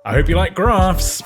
I hope you like graphs.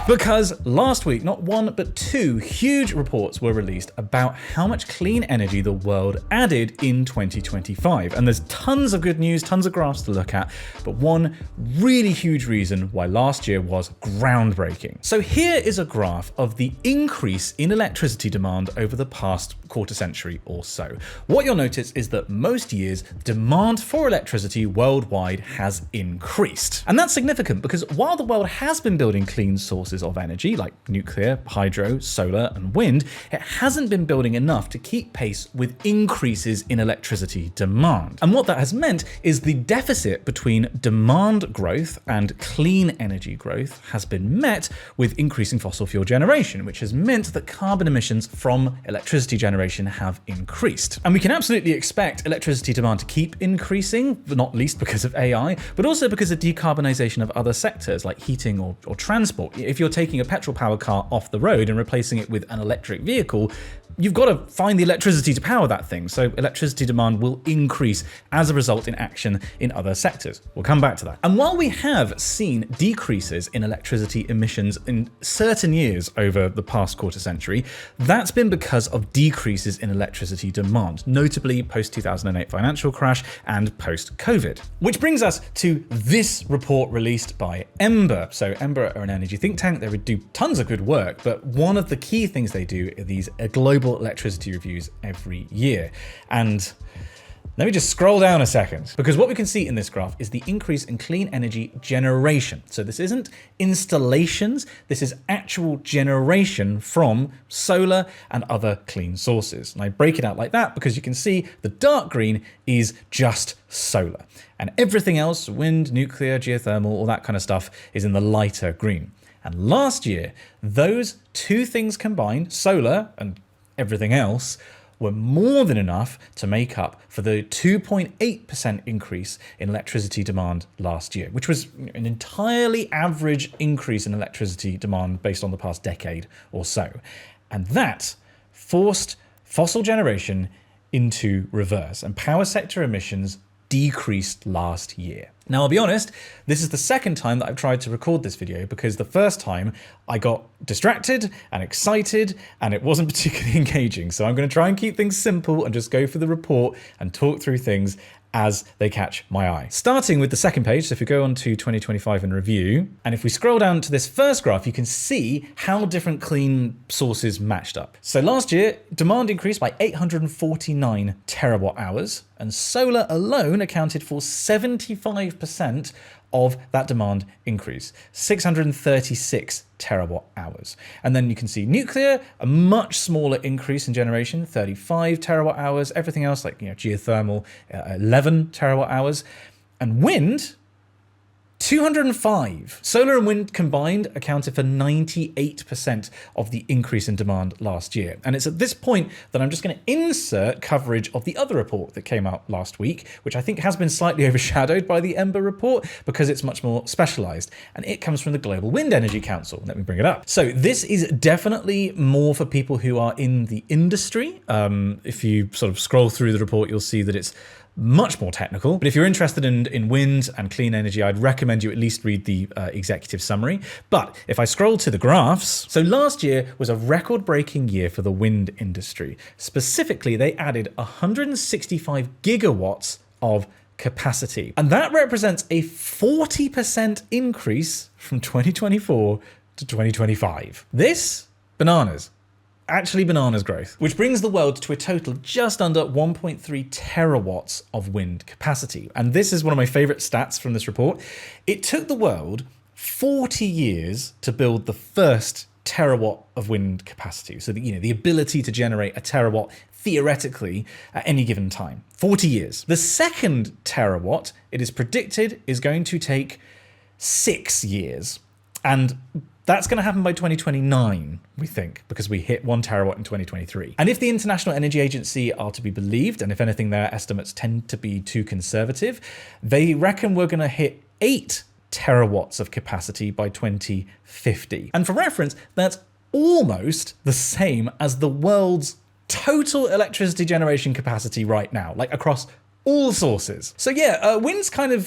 Because last week, not one but two huge reports were released about how much clean energy the world added in 2025. And there's tons of good news, tons of graphs to look at, but one really huge reason why last year was groundbreaking. So here is a graph of the increase in electricity demand over the past quarter century or so. What you'll notice is that most years, demand for electricity worldwide has increased. And that's significant because while the world has been building clean sources of energy like nuclear, hydro, solar, and wind, it hasn't been building enough to keep pace with increases in electricity demand. And what that has meant is the deficit between demand growth and clean energy growth has been met with increasing fossil fuel generation, which has meant that carbon emissions from electricity generation have increased. And we can absolutely expect electricity demand to keep increasing, not least because of AI, but also because of decarbonization of other sectors like heating or transport. If you're taking a petrol-powered car off the road and replacing it with an electric vehicle, you've got to find the electricity to power that thing. So electricity demand will increase as a result in action in other sectors. We'll come back to that. And while we have seen decreases in electricity emissions in certain years over the past quarter century, that's been because of decreases in electricity demand, notably post-2008 financial crash and post-COVID. Which brings us to this report released by Ember. So Ember are an energy think tank. They do tons of good work, but one of the key things they do are these global electricity reviews every year. And let me just scroll down a second, because what we can see in this graph is the increase in clean energy generation. So this isn't installations, this is actual generation from solar and other clean sources. And I break it out like that because you can see the dark green is just solar. And everything else, wind, nuclear, geothermal, all that kind of stuff, is in the lighter green. And last year, those two things combined, solar and everything else, were more than enough to make up for the 2.8% increase in electricity demand last year, which was an entirely average increase in electricity demand based on the past decade or so. And that forced fossil generation into reverse, and power sector emissions decreased last year. Now, I'll be honest, this is the second time that I've tried to record this video because the first time I got distracted and excited and it wasn't particularly engaging. So I'm going to try and keep things simple and just go for the report and talk through things as they catch my eye. Starting with the second page, so if we go on to 2025 in review, and if we scroll down to this first graph, you can see how different clean sources matched up. So last year, demand increased by 849 terawatt hours, and solar alone accounted for 75% of that demand increase, 636 terawatt hours. And then you can see nuclear, a much smaller increase in generation, 35 terawatt hours. Everything else, like geothermal, 11 terawatt hours. And wind, 205. Solar and wind combined accounted for 98% of the increase in demand last year. And it's at this point that I'm just going to insert coverage of the other report that came out last week, which I think has been slightly overshadowed by the Ember report because it's much more specialized. And it comes from the Global Wind Energy Council. Let me bring it up. So this is definitely more for people who are in the industry. If you sort of scroll through the report, you'll see that it's much more technical. But if you're interested in wind and clean energy, I'd recommend you at least read the executive summary. But if I scroll to the graphs, so last year was a record-breaking year for the wind industry. Specifically, they added 165 gigawatts of capacity. And that represents a 40% increase from 2024 to 2025. This, bananas. Actually bananas growth, which brings the world to a total just under 1.3 terawatts of wind capacity. And this is one of my favorite stats from this report. It took the world 40 years to build the first terawatt of wind capacity. So the ability to generate a terawatt theoretically at any given time. 40 years. The second terawatt, it is predicted, is going to take 6 years. And that's going to happen by 2029, we think, because we hit 1 terawatt in 2023. And if the International Energy Agency are to be believed, and if anything, their estimates tend to be too conservative, they reckon we're going to hit 8 terawatts of capacity by 2050. And for reference, that's almost the same as the world's total electricity generation capacity right now, like across all sources. So yeah, wind's kind of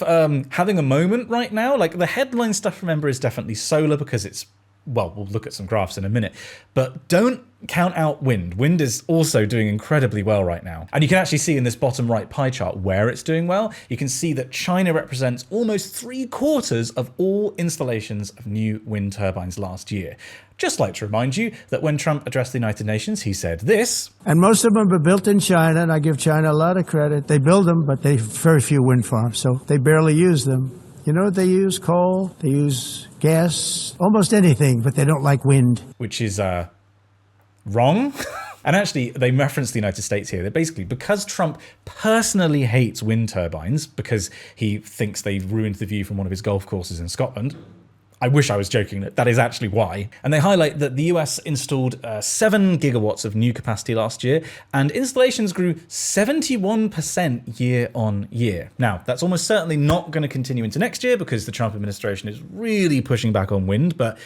having a moment right now. Like the headline stuff, remember, is definitely solar because it's, well, we'll look at some graphs in a minute, but don't count out wind. Wind is also doing incredibly well right now. And you can actually see in this bottom right pie chart where it's doing well. You can see that China represents almost 3/4 of all installations of new wind turbines last year. Just like to remind you that when Trump addressed the United Nations, he said this. And most of them are built in China, and I give China a lot of credit. They build them, but they have very few wind farms, so they barely use them. You know what they use? Coal, they use gas, almost anything, but they don't like wind. Which is wrong. And actually, they reference the United States here. They're basically, because Trump personally hates wind turbines, because he thinks they ruined the view from one of his golf courses in Scotland. I wish I was joking, that is actually why. And they highlight that the US installed 7 gigawatts of new capacity last year, and installations grew 71% year on year. Now, that's almost certainly not going to continue into next year because the Trump administration is really pushing back on wind, but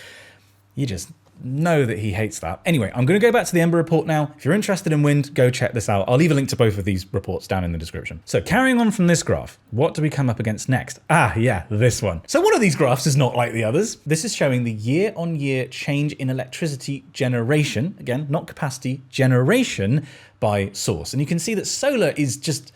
you just know that he hates that. Anyway, I'm going to go back to the Ember report now. If you're interested in wind, go check this out. I'll leave a link to both of these reports down in the description. So carrying on from this graph, what do we come up against next? Ah, yeah, this one. So one of these graphs is not like the others. This is showing the year-on-year change in electricity generation. Again, not capacity, generation by source. And you can see that solar is just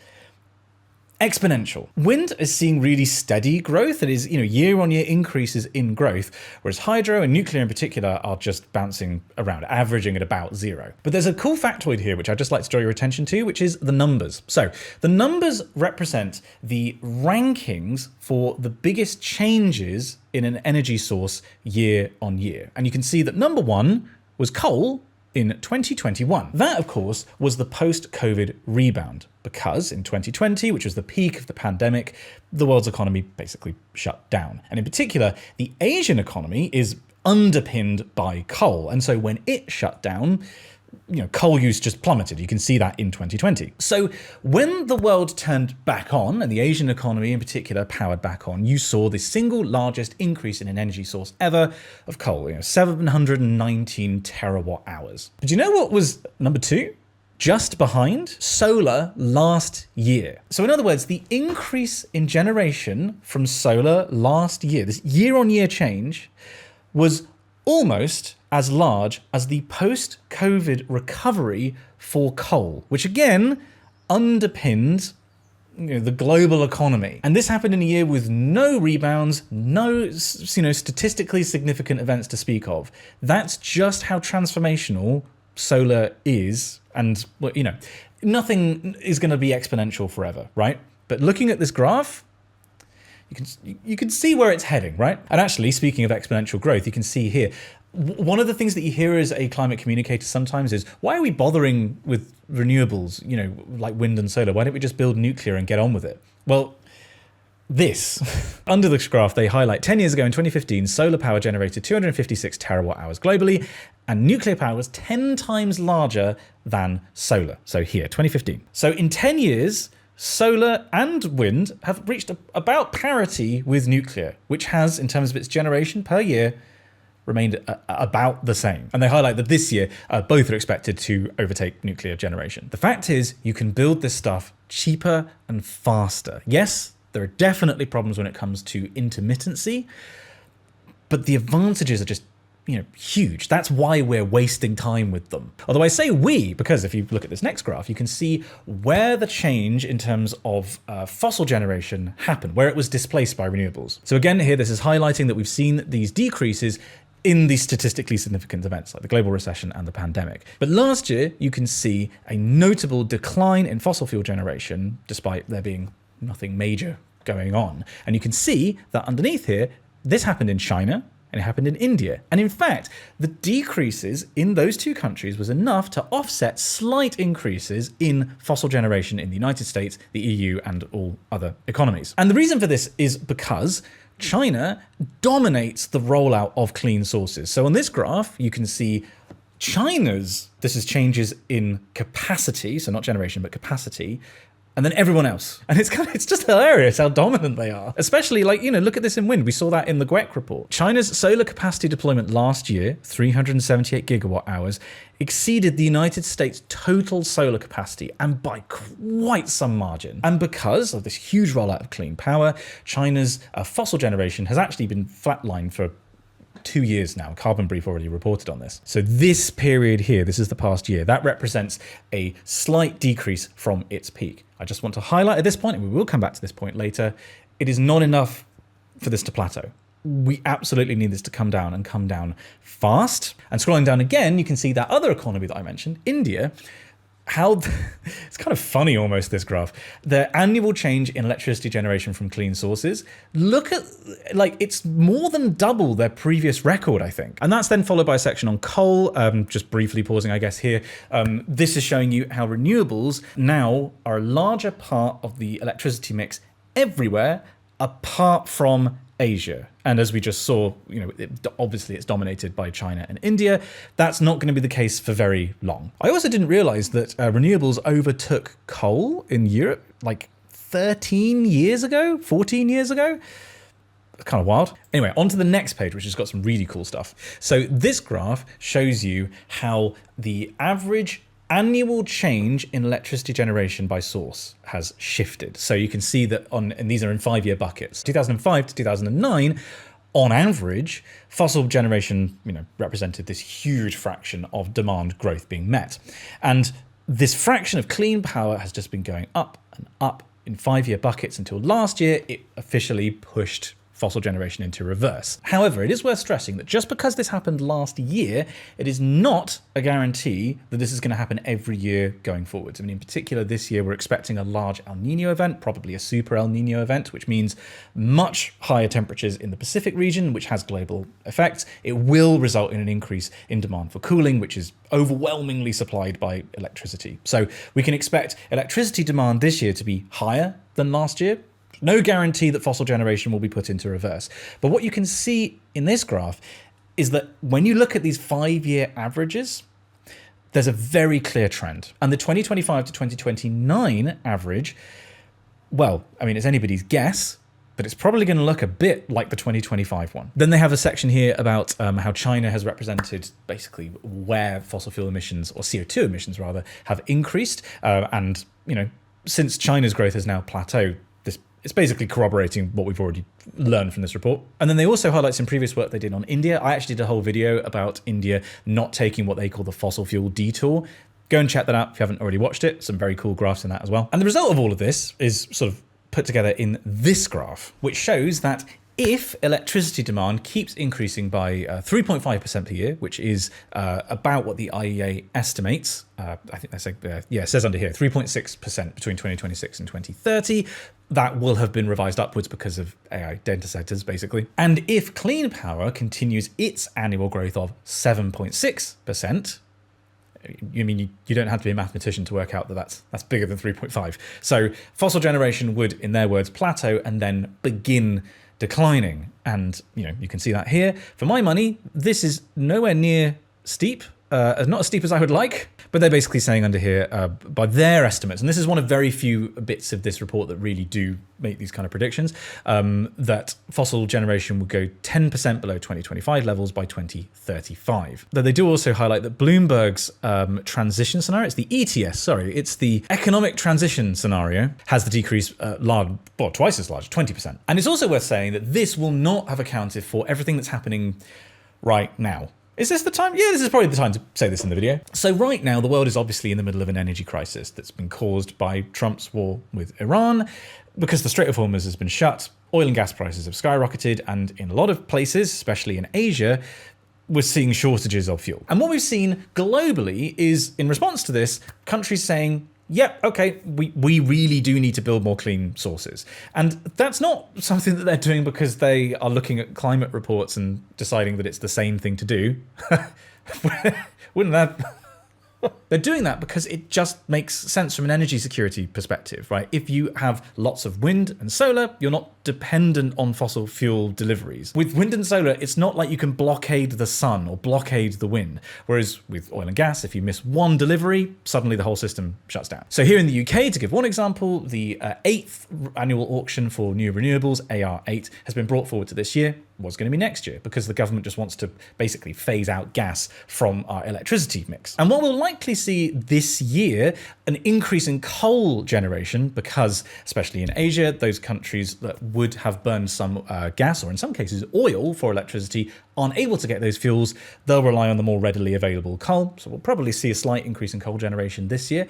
exponential. Wind is seeing really steady growth. It is, year-on-year increases in growth, whereas hydro and nuclear in particular are just bouncing around, averaging at about 0. But there's a cool factoid here, which I'd just like to draw your attention to, which is the numbers. So the numbers represent the rankings for the biggest changes in an energy source year on year. And you can see that number 1 was coal in 2021. That, of course, was the post-COVID rebound, because in 2020, which was the peak of the pandemic, the world's economy basically shut down. And in particular, the Asian economy is underpinned by coal. And so when it shut down, coal use just plummeted. You can see that in 2020. So when the world turned back on, and the Asian economy in particular powered back on, you saw the single largest increase in an energy source ever of coal, 719 terawatt hours. But do you know what was number 2? Just behind? Solar last year. So in other words, the increase in generation from solar last year, this year-on-year change, was almost as large as the post-COVID recovery for coal, which again underpinned the global economy. And this happened in a year with no rebounds, no statistically significant events to speak of. That's just how transformational solar is. And nothing is going to be exponential forever, right? But looking at this graph, you can see where it's heading, right? And actually, speaking of exponential growth, you can see here, one of the things that you hear as a climate communicator sometimes is, why are we bothering with renewables, like wind and solar? Why don't we just build nuclear and get on with it? Well, under this graph, they highlight 10 years ago in 2015, solar power generated 256 terawatt hours globally, and nuclear power was 10 times larger than solar. So here, 2015. So in 10 years, solar and wind have reached about parity with nuclear, which has, in terms of its generation per year, remained about the same. And they highlight that this year, both are expected to overtake nuclear generation. The fact is, you can build this stuff cheaper and faster. Yes, there are definitely problems when it comes to intermittency, but the advantages are just huge. That's why we're wasting time with them. Although I say we, because if you look at this next graph, you can see where the change in terms of fossil generation happened, where it was displaced by renewables. So again, here, this is highlighting that we've seen these decreases in the statistically significant events like the global recession and the pandemic. But last year, you can see a notable decline in fossil fuel generation, despite there being nothing major going on. And you can see that underneath here, this happened in China, and it happened in India. And in fact, the decreases in those two countries was enough to offset slight increases in fossil generation in the United States, the EU, and all other economies. And the reason for this is because China dominates the rollout of clean sources. So on this graph, you can see this is changes in capacity, so not generation, but capacity, and then everyone else. And it's just hilarious how dominant they are. Especially, like, look at this in wind. We saw that in the GWEC report. China's solar capacity deployment last year, 378 gigawatt hours, exceeded the United States' total solar capacity, and by quite some margin. And because of this huge rollout of clean power, China's fossil generation has actually been flatlined for 2 years now. Carbon Brief already reported on this. So this period here, this is the past year, that represents a slight decrease from its peak. I just want to highlight at this point, and we will come back to this point later, it is not enough for this to plateau. We absolutely need this to come down, and come down fast. And scrolling down again, you can see that other economy that I mentioned, India, how it's kind of funny almost, this graph. Their annual change in electricity generation from clean sources, look at, like, it's more than double their previous record, I think. And that's then followed by a section on coal, just briefly pausing, I guess, here. This is showing you how renewables now are a larger part of the electricity mix everywhere apart from Asia. And as we just saw, obviously it's dominated by China and India. That's not going to be the case for very long. I also didn't realize that renewables overtook coal in Europe like 13 years ago, 14 years ago. Kind of wild. Anyway, on to the next page, which has got some really cool stuff. So this graph shows you how the average annual change in electricity generation by source has shifted. So you can see that and these are in 5-year buckets. 2005 to 2009, on average, fossil generation, represented this huge fraction of demand growth being met. And this fraction of clean power has just been going up and up in 5-year buckets until last year it officially pushed fossil generation into reverse. However, it is worth stressing that just because this happened last year, it is not a guarantee that this is going to happen every year going forwards. I mean, in particular, this year we're expecting a large El Nino event, probably a super El Nino event, which means much higher temperatures in the Pacific region, which has global effects. It will result in an increase in demand for cooling, which is overwhelmingly supplied by electricity. So we can expect electricity demand this year to be higher than last year. No guarantee that fossil generation will be put into reverse. But what you can see in this graph is that when you look at these 5-year averages, there's a very clear trend. And the 2025 to 2029 average, well, I mean, it's anybody's guess, but it's probably going to look a bit like the 2025 one. Then they have a section here about how China has represented basically where fossil fuel emissions, or CO2 emissions rather, have increased. And, since China's growth has now plateaued, it's basically corroborating what we've already learned from this report. And then they also highlight some previous work they did on India. I actually did a whole video about India not taking what they call the fossil fuel detour. Go and check that out if you haven't already watched it. Some very cool graphs in that as well. And the result of all of this is sort of put together in this graph, which shows that if electricity demand keeps increasing by 3.5% per year, which is about what the IEA estimates, I think that's it says under here, 3.6% between 2026 and 2030, that will have been revised upwards because of AI data centers, basically. And if clean power continues its annual growth of 7.6%, you don't have to be a mathematician to work out that that's bigger than 3.5. So fossil generation would, in their words, plateau and then begin declining. And you can see that here. For my money, this is nowhere near steep, not as steep as I would like, but they're basically saying under here, by their estimates, and this is one of very few bits of this report that really do make these kind of predictions, that fossil generation will go 10% below 2025 levels by 2035. Though they do also highlight that Bloomberg's transition scenario, it's the ETS, sorry, it's the economic transition scenario, has the decrease twice as large, 20%. And it's also worth saying that this will not have accounted for everything that's happening right now. Is this the time? Yeah, this is probably the time to say this in the video. So right now, the world is obviously in the middle of an energy crisis that's been caused by Trump's war with Iran. Because the Strait of Hormuz has been shut, oil and gas prices have skyrocketed, and in a lot of places, especially in Asia, we're seeing shortages of fuel. And what we've seen globally is, in response to this, countries saying, yep, okay, we really do need to build more clean sources. And that's not something that they're doing because they are looking at climate reports and deciding that it's the same thing to do. Wouldn't that... They're doing that because it just makes sense from an energy security perspective, right? If you have lots of wind and solar, you're not dependent on fossil fuel deliveries. With wind and solar, it's not like you can blockade the sun or blockade the wind. Whereas with oil and gas, if you miss one delivery, suddenly the whole system shuts down. So here in the UK, to give one example, the 8th annual auction for new renewables, AR8, has been brought forward to this year. Was going to be next year because the government just wants to basically phase out gas from our electricity mix. And what we'll likely see this year, an increase in coal generation because, especially in Asia, those countries that would have burned some gas or in some cases oil for electricity aren't able to get those fuels. They'll rely on the more readily available coal. So we'll probably see a slight increase in coal generation this year.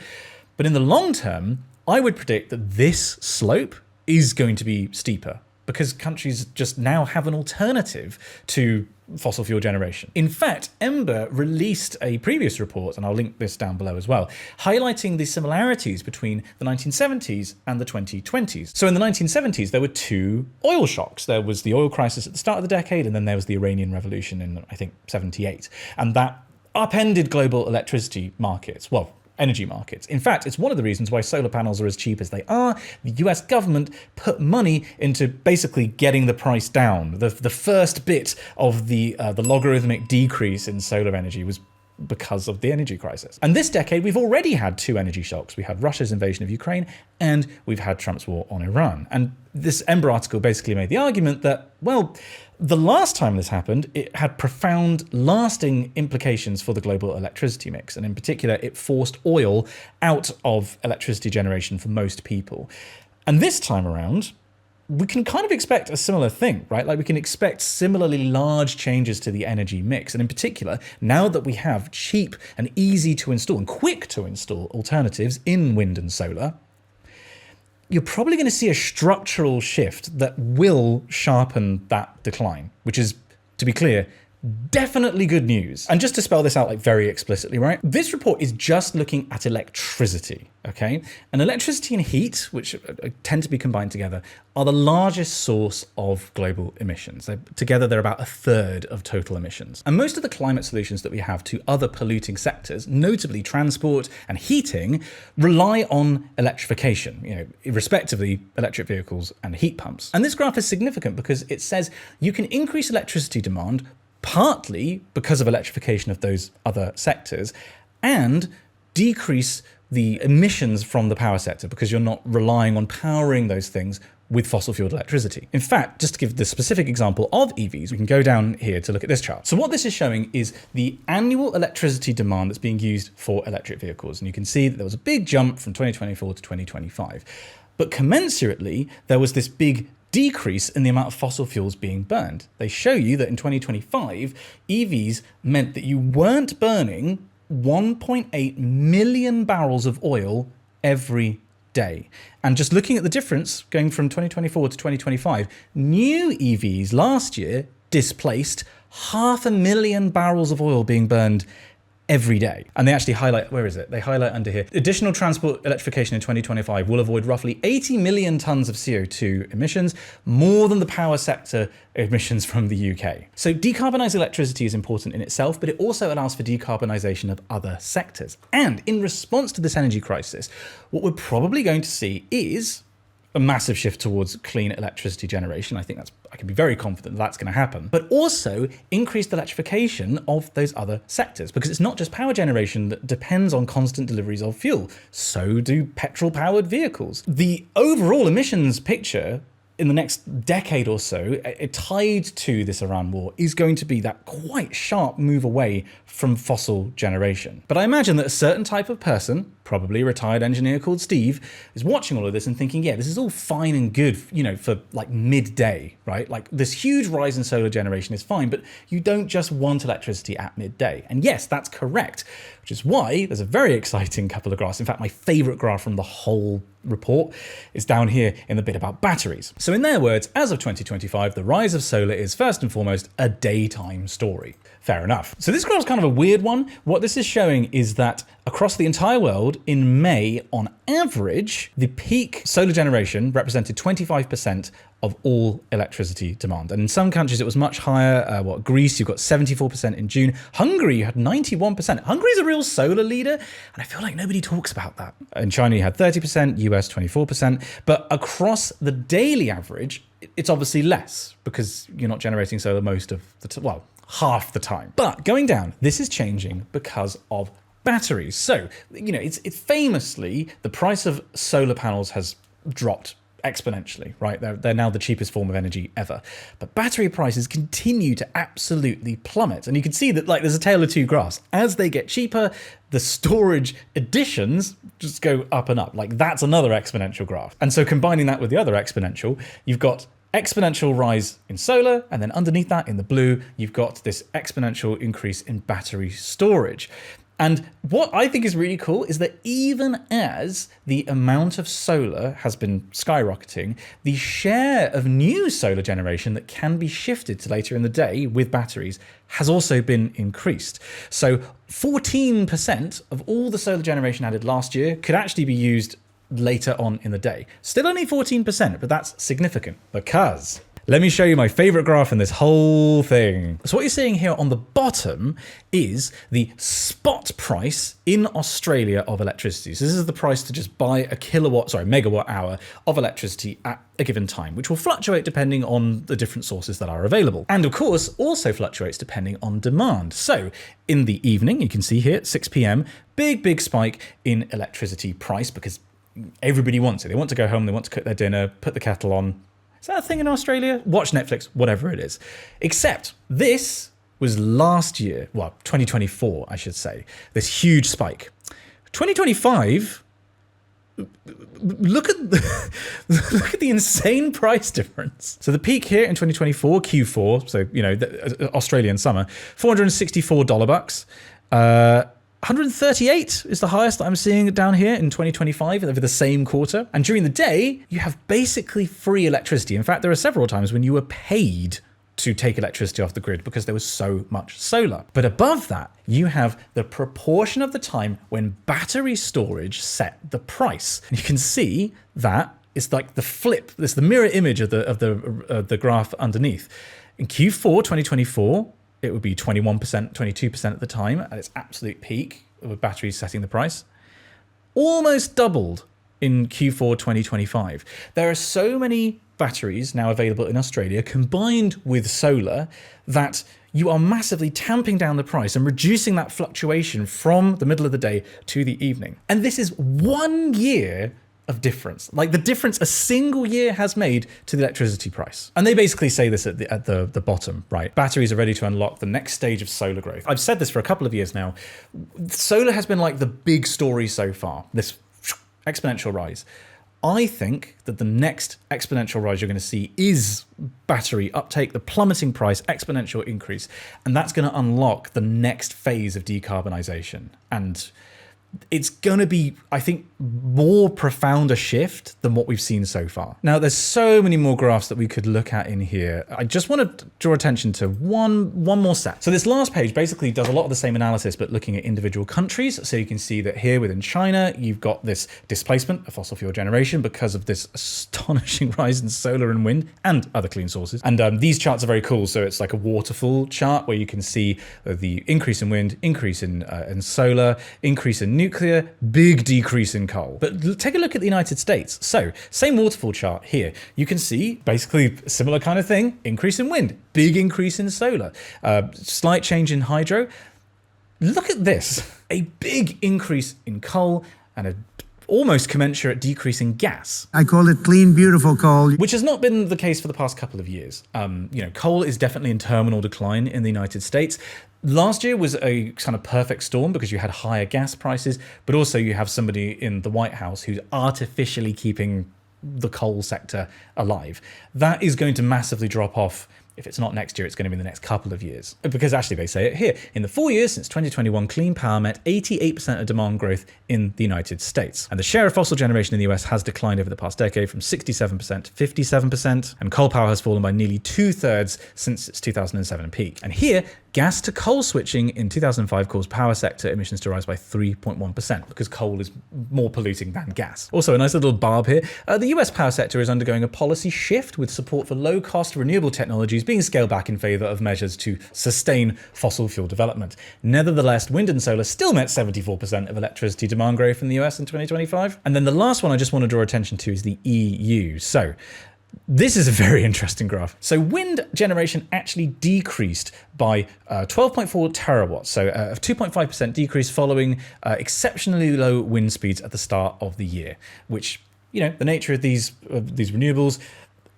But in the long term, I would predict that this slope is going to be steeper, because countries just now have an alternative to fossil fuel generation. In fact, Ember released a previous report, and I'll link this down below as well, highlighting the similarities between the 1970s and the 2020s. So in the 1970s, there were two oil shocks. There was the oil crisis at the start of the decade, and then there was the Iranian Revolution in, I think, 78. And that upended global electricity markets. Well, energy markets. In fact, it's one of the reasons why solar panels are as cheap as they are. The US government put money into basically getting the price down. The first bit of the logarithmic decrease in solar energy was because of the energy crisis. And this decade, we've already had two energy shocks. We had Russia's invasion of Ukraine, and we've had Trump's war on Iran. And this Ember article basically made the argument that, well, the last time this happened, it had profound, lasting implications for the global electricity mix. And in particular, it forced oil out of electricity generation for most people. And this time around, we can kind of expect a similar thing, right? Like we can expect similarly large changes to the energy mix. And in particular, now that we have cheap and easy to install and quick to install alternatives in wind and solar, you're probably going to see a structural shift that will sharpen that decline, which is, to be clear, definitely good news. And just to spell this out like very explicitly, right? This report is just looking at electricity, okay? And electricity and heat, which tend to be combined together, are the largest source of global emissions. Together, they're about a third of total emissions. And most of the climate solutions that we have to other polluting sectors, notably transport and heating, rely on electrification, you know, respectively electric vehicles and heat pumps. And this graph is significant because it says you can increase electricity demand partly because of electrification of those other sectors, and decrease the emissions from the power sector because you're not relying on powering those things with fossil-fueled electricity. In fact, just to give the specific example of EVs, we can go down here to look at this chart. So what this is showing is the annual electricity demand that's being used for electric vehicles. And you can see that there was a big jump from 2024 to 2025. But commensurately, there was this big decrease in the amount of fossil fuels being burned. They show you that in 2025, EVs meant that you weren't burning 1.8 million barrels of oil every day. And just looking at the difference going from 2024 to 2025, new EVs last year displaced 500,000 barrels of oil being burned every day. And they actually highlight, where is it? They highlight under here, additional transport electrification in 2025 will avoid roughly 80 million tons of CO2 emissions, more than the power sector emissions from the UK. So decarbonising electricity is important in itself, but it also allows for decarbonisation of other sectors. And in response to this energy crisis, what we're probably going to see is a massive shift towards clean electricity generation. I think I can be very confident that's going to happen, but also increased electrification of those other sectors, because it's not just power generation that depends on constant deliveries of fuel. So do petrol-powered vehicles. The overall emissions picture in the next decade or so, tied to this Iran war, is going to be that quite sharp move away from fossil generation. But I imagine that a certain type of person, probably a retired engineer called Steve, is watching all of this and thinking, yeah, this is all fine and good, you know, for like midday, right? Like this huge rise in solar generation is fine, but you don't just want electricity at midday. And yes, that's correct, which is why there's a very exciting couple of graphs. In fact, my favorite graph from the whole report is down here in the bit about batteries. So in their words, as of 2025, the rise of solar is first and foremost a daytime story. Fair enough. So this graph is kind of a weird one. What this is showing is that across the entire world, world in May, on average, the peak solar generation represented 25% of all electricity demand. And in some countries, it was much higher. Greece, you've got 74% in June. Hungary, you had 91%. Hungary is a real solar leader, and I feel like nobody talks about that. In China, you had 30%, US 24%. But across the daily average, it's obviously less because you're not generating solar most of the half the time. But going down, this is changing because of batteries. So, it's famously, the price of solar panels has dropped exponentially, right? They're now the cheapest form of energy ever. But battery prices continue to absolutely plummet. And you can see that there's a tale of two graphs. As they get cheaper, the storage additions just go up and up. That's another exponential graph. And so combining that with the other exponential, you've got exponential rise in solar, and then underneath that in the blue, you've got this exponential increase in battery storage. And what I think is really cool is that even as the amount of solar has been skyrocketing, the share of new solar generation that can be shifted to later in the day with batteries has also been increased. So 14% of all the solar generation added last year could actually be used later on in the day. Still only 14%, but that's significant because let me show you my favorite graph in this whole thing. So what you're seeing here on the bottom is the spot price in Australia of electricity. So this is the price to just buy a megawatt hour of electricity at a given time, which will fluctuate depending on the different sources that are available. And of course, also fluctuates depending on demand. So in the evening, you can see here at 6 p.m, big spike in electricity price because everybody wants it. They want to go home, they want to cook their dinner, put the kettle on. Is that a thing in Australia? Watch Netflix, whatever it is. Except this was last year, 2024, I should say, this huge spike. 2025, look at the insane price difference. So the peak here in 2024, Q4, so, the Australian summer, $464 bucks. 138 is the highest that I'm seeing down here in 2025 over the same quarter. And during the day, you have basically free electricity. In fact, there are several times when you were paid to take electricity off the grid because there was so much solar. But above that, you have the proportion of the time when battery storage set the price. And you can see that it's like the flip. It's the mirror image of the graph underneath. In Q4 2024, it would be 21%, 22% at the time at its absolute peak with batteries setting the price. Almost doubled in Q4 2025. There are so many batteries now available in Australia combined with solar that you are massively tamping down the price and reducing that fluctuation from the middle of the day to the evening. And this is 1 year of difference, the difference a single year has made to the electricity price. And they basically say this at the bottom, right? Batteries are ready to unlock the next stage of solar growth. I've said this for a couple of years now. Solar has been the big story so far, this exponential rise. I think that the next exponential rise you're going to see is battery uptake, the plummeting price, exponential increase, and that's going to unlock the next phase of decarbonization. And it's going to be, I think, more profound a shift than what we've seen so far. Now, there's so many more graphs that we could look at in here. I just want to draw attention to one more set. So this last page basically does a lot of the same analysis, but looking at individual countries. So you can see that here within China, you've got this displacement of fossil fuel generation because of this astonishing rise in solar and wind and other clean sources. And these charts are very cool. So it's like a waterfall chart where you can see the increase in wind, increase in solar, increase in nuclear, big decrease in coal. But take a look at the United States. So same waterfall chart here. You can see basically a similar kind of thing, increase in wind, big increase in solar, slight change in hydro. Look at this, a big increase in coal and a almost commensurate decrease in gas. I call it clean, beautiful coal. Which has not been the case for the past couple of years. Coal is definitely in terminal decline in the United States. Last year was a kind of perfect storm because you had higher gas prices, but also you have somebody in the White House who's artificially keeping the coal sector alive. That is going to massively drop off If it's not next year, it's going to be in the next couple of years. Because actually they say it here. In the 4 years since 2021, clean power met 88% of demand growth in the United States. And the share of fossil generation in the US has declined over the past decade from 67% to 57%. And coal power has fallen by nearly 2/3 since its 2007 peak. And here, gas to coal switching in 2005 caused power sector emissions to rise by 3.1% because coal is more polluting than gas. Also, a nice little barb here. The US power sector is undergoing a policy shift with support for low-cost renewable technologies being scaled back in favour of measures to sustain fossil fuel development. Nevertheless, wind and solar still met 74% of electricity demand growth in the US in 2025. And then the last one I just want to draw attention to is the EU. So this is a very interesting graph. So wind generation actually decreased by 12.4 terawatts, so a 2.5% decrease following exceptionally low wind speeds at the start of the year, which, you know, the nature of these renewables,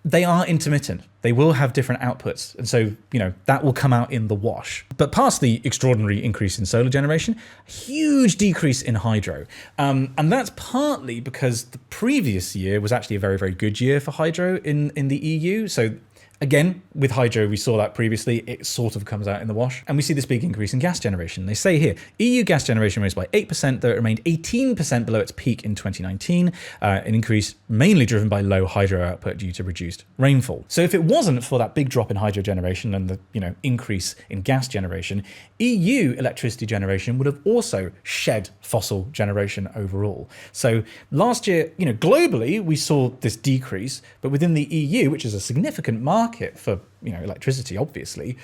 they are intermittent. They will have different outputs. And so, you know, that will come out in the wash. But past the extraordinary increase in solar generation, huge decrease in hydro. And that's partly because the previous year was actually a very, very good year for hydro in the EU. So again, with hydro, we saw that previously, it sort of comes out in the wash. And we see this big increase in gas generation. They say here, EU gas generation rose by 8%, though it remained 18% below its peak in 2019, an increase mainly driven by low hydro output due to reduced rainfall. So if it wasn't for that big drop in hydro generation and the, you know, increase in gas generation, EU electricity generation would have also shed fossil generation overall. So last year, you know, globally, we saw this decrease, but within the EU, which is a significant market for, you know, electricity, obviously,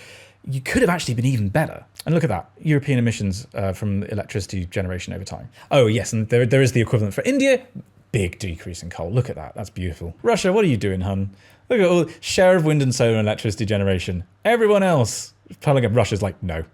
you could have actually been even better. And look at that, European emissions from electricity generation over time. Oh yes, and there is the equivalent for India. Big decrease in coal. Look at that. That's beautiful. Russia, what are you doing, hun? Look at all share of wind and solar and electricity generation. Everyone else telling him Russia's like, no.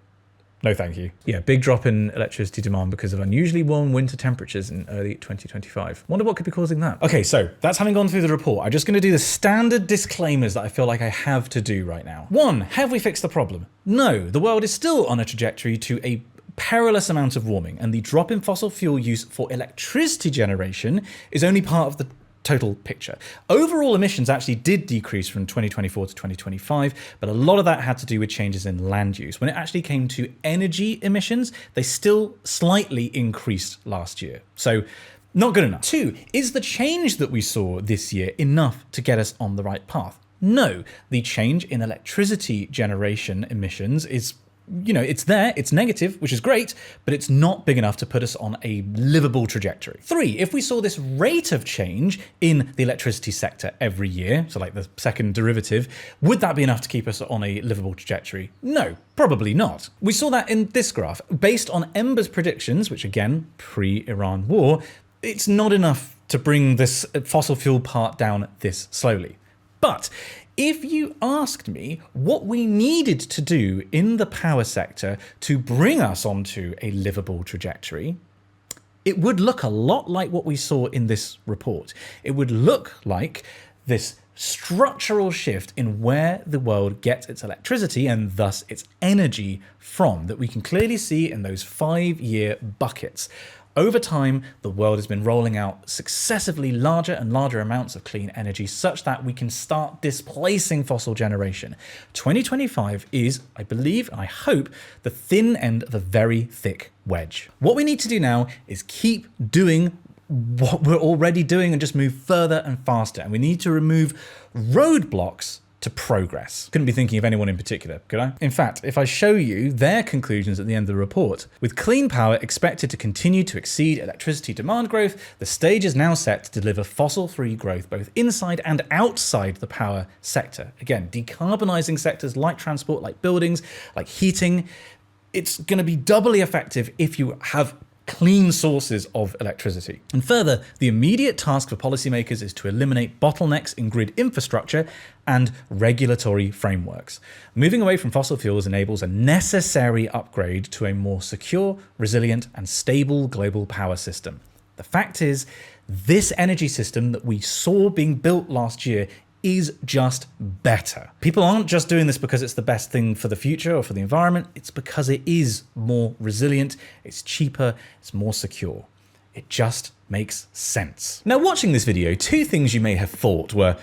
No, thank you. Yeah, big drop in electricity demand because of unusually warm winter temperatures in early 2025. Wonder what could be causing that. Okay, so that's having gone through the report. I'm just going to do the standard disclaimers that I feel like I have to do right now. 1, have we fixed the problem? No, the world is still on a trajectory to a perilous amount of warming, and the drop in fossil fuel use for electricity generation is only part of the total picture. Overall emissions actually did decrease from 2024 to 2025, but a lot of that had to do with changes in land use. When it actually came to energy emissions, they still slightly increased last year. So not good enough. 2, is the change that we saw this year enough to get us on the right path? No, the change in electricity generation emissions is, you know, it's there, it's negative, which is great, but it's not big enough to put us on a livable trajectory. 3, if we saw this rate of change in the electricity sector every year, so like the second derivative, would that be enough to keep us on a livable trajectory? No, probably not. We saw that in this graph. Based on Ember's predictions, which again, pre-Iran war, it's not enough to bring this fossil fuel part down this slowly. But if you asked me what we needed to do in the power sector to bring us onto a livable trajectory, it would look a lot like what we saw in this report. It would look like this structural shift in where the world gets its electricity and thus its energy from, that we can clearly see in those 5-year buckets. Over time, the world has been rolling out successively larger and larger amounts of clean energy such that we can start displacing fossil generation. 2025 is, I believe, and I hope, the thin end of a very thick wedge. What we need to do now is keep doing what we're already doing and just move further and faster. And we need to remove roadblocks to progress. Couldn't be thinking of anyone in particular, could I? In fact, if I show you their conclusions at the end of the report, with clean power expected to continue to exceed electricity demand growth, the stage is now set to deliver fossil-free growth both inside and outside the power sector. Again, decarbonising sectors like transport, like buildings, like heating. It's going to be doubly effective if you have clean sources of electricity. And further, the immediate task for policymakers is to eliminate bottlenecks in grid infrastructure and regulatory frameworks. Moving away from fossil fuels enables a necessary upgrade to a more secure, resilient, and stable global power system. The fact is, this energy system that we saw being built last year is just better. People aren't just doing this because it's the best thing for the future or for the environment. It's because it is more resilient, it's cheaper, it's more secure. It just makes sense. Now, watching this video, 2 things you may have thought were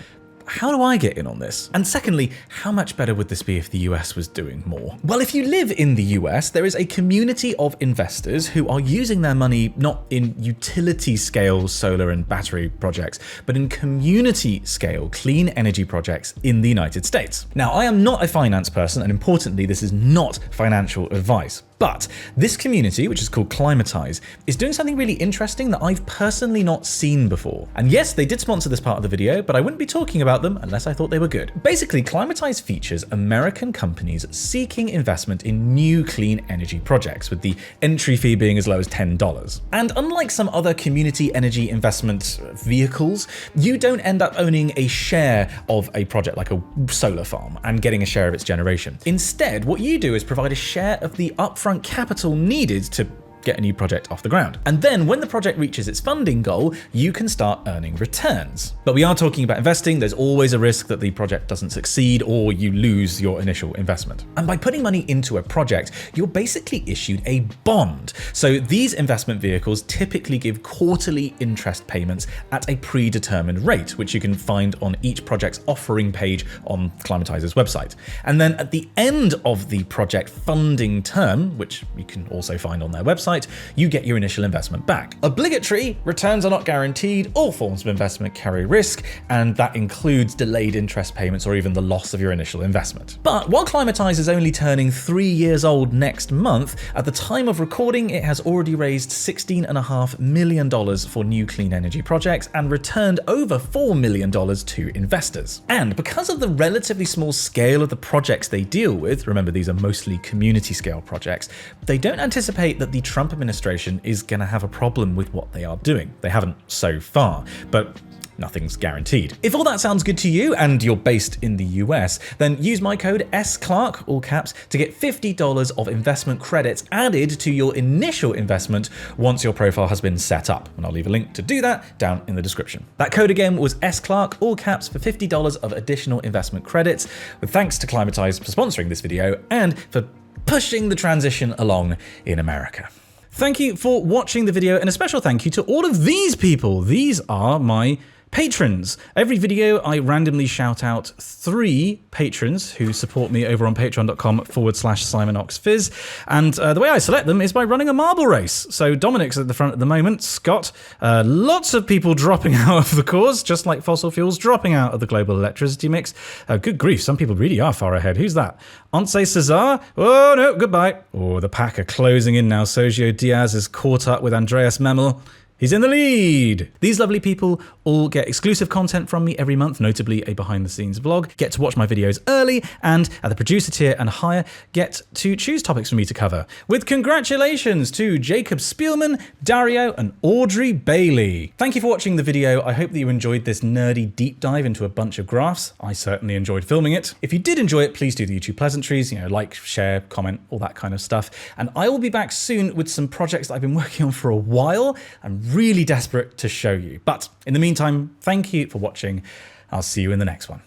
how do I get in on this? And secondly, how much better would this be if the US was doing more? Well, if you live in the US, there is a community of investors who are using their money not in utility scale solar and battery projects, but in community scale clean energy projects in the United States. Now, I am not a finance person, and importantly, this is not financial advice. But this community, which is called Climatize, is doing something really interesting that I've personally not seen before. And yes, they did sponsor this part of the video, but I wouldn't be talking about them unless I thought they were good. Basically, Climatize features American companies seeking investment in new clean energy projects, with the entry fee being as low as $10. And unlike some other community energy investment vehicles, you don't end up owning a share of a project like a solar farm and getting a share of its generation. Instead, what you do is provide a share of the upfront capital needed to get a new project off the ground. And then when the project reaches its funding goal, you can start earning returns. But we are talking about investing. There's always a risk that the project doesn't succeed or you lose your initial investment. And by putting money into a project, you're basically issued a bond. So these investment vehicles typically give quarterly interest payments at a predetermined rate, which you can find on each project's offering page on Climatize's website. And then at the end of the project funding term, which you can also find on their website, you get your initial investment back. Obligatory returns are not guaranteed. All forms of investment carry risk, and that includes delayed interest payments or even the loss of your initial investment. But while Climatize is only turning 3 years old next month, at the time of recording, it has already raised $16.5 million for new clean energy projects and returned over $4 million to investors. And because of the relatively small scale of the projects they deal with, remember these are mostly community scale projects, they don't anticipate that the Trump administration is going to have a problem with what they are doing. They haven't so far, but nothing's guaranteed. If all that sounds good to you and you're based in the US, then use my code SCLARK, all caps, to get $50 of investment credits added to your initial investment once your profile has been set up. And I'll leave a link to do that down in the description. That code again was SCLARK, all caps, for $50 of additional investment credits, with thanks to Climatize for sponsoring this video and for pushing the transition along in America. Thank you for watching the video, and a special thank you to all of these people. These are my patrons. Every video I randomly shout out 3 patrons who support me over on patreon.com/SimonOxFizz. And the way I select them is by running a marble race. So Dominic's at the front at the moment, Scott, lots of people dropping out of the cause, just like fossil fuels dropping out of the global electricity mix. Good grief, some people really are far ahead. Who's that? Anže Cesar? Oh no, goodbye. Oh, the pack are closing in now. Sergio Diaz is caught up with Andreas Memel. He's in the lead. These lovely people all get exclusive content from me every month, notably a behind-the-scenes vlog, get to watch my videos early, and at the producer tier and higher, get to choose topics for me to cover. With congratulations to Jacob Spielman, Dario, and Audrey Bailey. Thank you for watching the video. I hope that you enjoyed this nerdy deep dive into a bunch of graphs. I certainly enjoyed filming it. If you did enjoy it, please do the YouTube pleasantries, like, share, comment, all that kind of stuff. And I will be back soon with some projects that I've been working on for a while. I'm really desperate to show you. But in the meantime, thank you for watching. I'll see you in the next one.